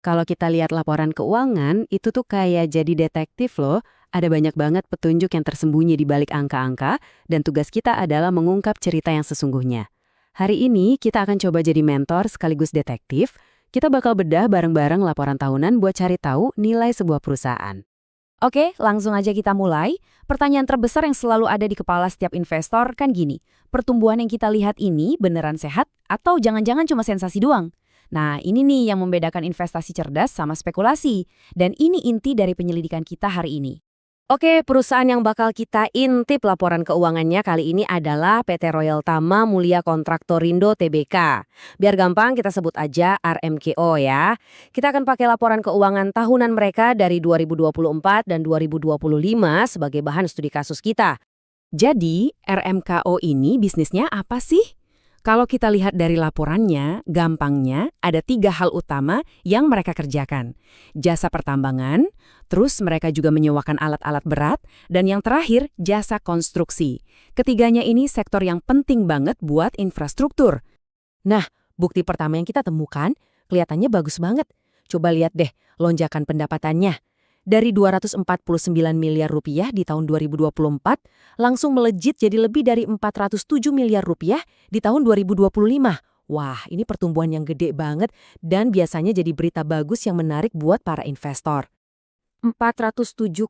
Kalau kita lihat laporan keuangan, itu tuh kayak jadi detektif loh. Ada banyak banget petunjuk yang tersembunyi di balik angka-angka, dan tugas kita adalah mengungkap cerita yang sesungguhnya. Hari ini kita akan coba jadi mentor sekaligus detektif. Kita bakal bedah bareng-bareng laporan tahunan buat cari tahu nilai sebuah perusahaan. Oke, langsung aja kita mulai. Pertanyaan terbesar yang selalu ada di kepala setiap investor kan gini, pertumbuhan yang kita lihat ini beneran sehat atau jangan-jangan cuma sensasi doang? Nah, ini nih yang membedakan investasi cerdas sama spekulasi. Dan ini inti dari penyelidikan kita hari ini. Oke, perusahaan yang bakal kita intip laporan keuangannya kali ini adalah PT Royal Tama Mulia Kontraktorindo Tbk. Biar gampang kita sebut aja RMKO ya. Kita akan pakai laporan keuangan tahunan mereka dari 2024 dan 2025 sebagai bahan studi kasus kita. Jadi, RMKO ini bisnisnya apa sih? Kalau kita lihat dari laporannya, gampangnya ada 3 hal utama yang mereka kerjakan. Jasa pertambangan, terus mereka juga menyewakan alat-alat berat, dan yang terakhir, jasa konstruksi. Ketiganya ini sektor yang penting banget buat infrastruktur. Nah, bukti pertama yang kita temukan kelihatannya bagus banget. Coba lihat deh lonjakan pendapatannya. Dari 249 miliar rupiah di tahun 2024, langsung melejit jadi lebih dari 407 miliar rupiah di tahun 2025. Wah, ini pertumbuhan yang gede banget dan biasanya jadi berita bagus yang menarik buat para investor. 407,5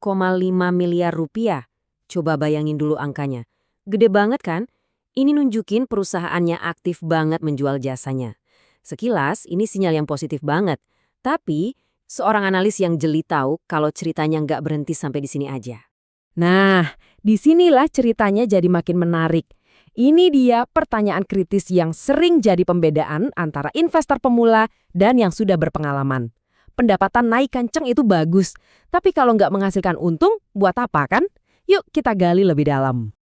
miliar rupiah. Coba bayangin dulu angkanya. Gede banget kan? Ini nunjukin perusahaannya aktif banget menjual jasanya. Sekilas, ini sinyal yang positif banget. Tapi, seorang analis yang jeli tahu kalau ceritanya nggak berhenti sampai di sini aja. Nah, disinilah ceritanya jadi makin menarik. Ini dia pertanyaan kritis yang sering jadi pembedaan antara investor pemula dan yang sudah berpengalaman. Pendapatan naik kenceng itu bagus, tapi kalau nggak menghasilkan untung, buat apa kan? Yuk kita gali lebih dalam.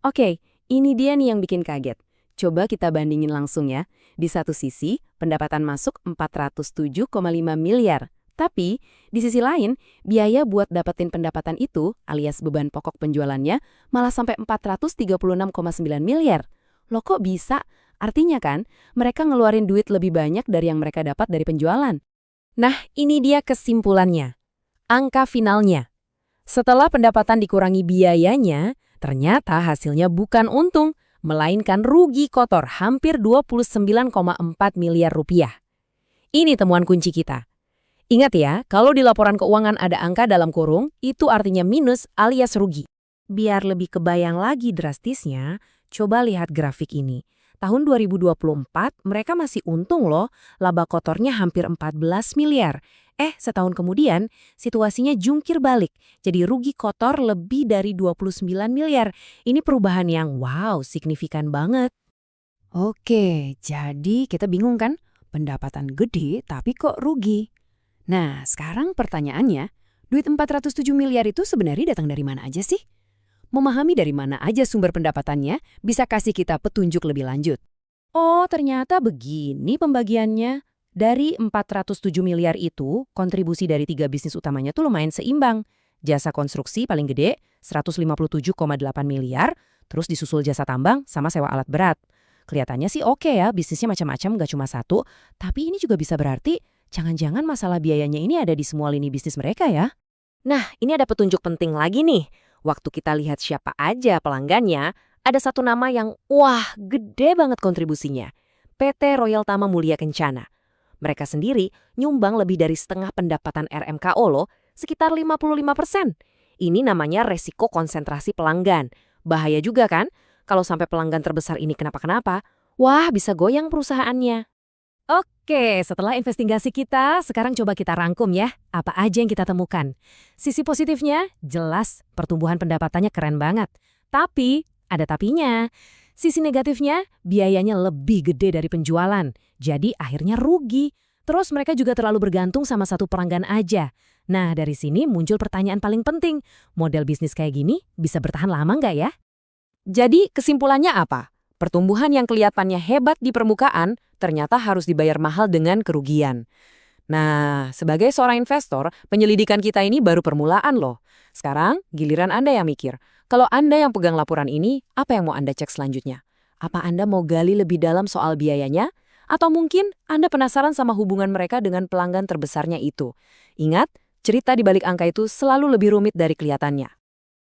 Oke, ini dia nih yang bikin kaget. Coba kita bandingin langsung ya. Di satu sisi, pendapatan masuk 407,5 miliar. Tapi, di sisi lain, biaya buat dapetin pendapatan itu, alias beban pokok penjualannya, malah sampai 436,9 miliar. Loh kok bisa? Artinya kan, mereka ngeluarin duit lebih banyak dari yang mereka dapat dari penjualan. Nah, ini dia kesimpulannya. Angka finalnya. Setelah pendapatan dikurangi biayanya, ternyata hasilnya bukan untung, melainkan rugi kotor hampir 29,4 miliar rupiah. Ini temuan kunci kita. Ingat ya, kalau di laporan keuangan ada angka dalam kurung, itu artinya minus alias rugi. Biar lebih kebayang lagi drastisnya, coba lihat grafik ini. Tahun 2024 mereka masih untung loh, laba kotornya hampir 14 miliar. Setahun kemudian situasinya jungkir balik, jadi rugi kotor lebih dari 29 miliar. Ini perubahan yang wow, signifikan banget. Oke, jadi kita bingung kan? Pendapatan gede tapi kok rugi? Nah, sekarang pertanyaannya, duit 407 miliar itu sebenarnya datang dari mana aja sih? Memahami dari mana aja sumber pendapatannya bisa kasih kita petunjuk lebih lanjut. Oh, ternyata begini pembagiannya. Dari 407 miliar itu, kontribusi dari 3 bisnis utamanya tuh lumayan seimbang. Jasa konstruksi paling gede, 157,8 miliar, terus disusul jasa tambang sama sewa alat berat. Kelihatannya sih oke ya, bisnisnya macam-macam gak cuma satu, tapi ini juga bisa berarti jangan-jangan masalah biayanya ini ada di semua lini bisnis mereka ya. Nah, ini ada petunjuk penting lagi nih. Waktu kita lihat siapa aja pelanggannya, ada satu nama yang wah gede banget kontribusinya. PT Royal Tama Mulia Kencana. Mereka sendiri nyumbang lebih dari setengah pendapatan RMKO loh, sekitar 55%. Ini namanya resiko konsentrasi pelanggan. Bahaya juga kan? Kalau sampai pelanggan terbesar ini kenapa-kenapa, wah bisa goyang perusahaannya. Oke, setelah investigasi kita, sekarang coba kita rangkum ya, apa aja yang kita temukan. Sisi positifnya, jelas pertumbuhan pendapatannya keren banget. Tapi, ada tapinya. Sisi negatifnya, biayanya lebih gede dari penjualan. Jadi akhirnya rugi. Terus mereka juga terlalu bergantung sama satu pelanggan aja. Nah, dari sini muncul pertanyaan paling penting. Model bisnis kayak gini bisa bertahan lama nggak ya? Jadi kesimpulannya apa? Pertumbuhan yang kelihatannya hebat di permukaan ternyata harus dibayar mahal dengan kerugian. Nah, sebagai seorang investor, penyelidikan kita ini baru permulaan loh. Sekarang, giliran Anda yang mikir. Kalau Anda yang pegang laporan ini, apa yang mau Anda cek selanjutnya? Apa Anda mau gali lebih dalam soal biayanya? Atau mungkin Anda penasaran sama hubungan mereka dengan pelanggan terbesarnya itu. Ingat, cerita di balik angka itu selalu lebih rumit dari kelihatannya.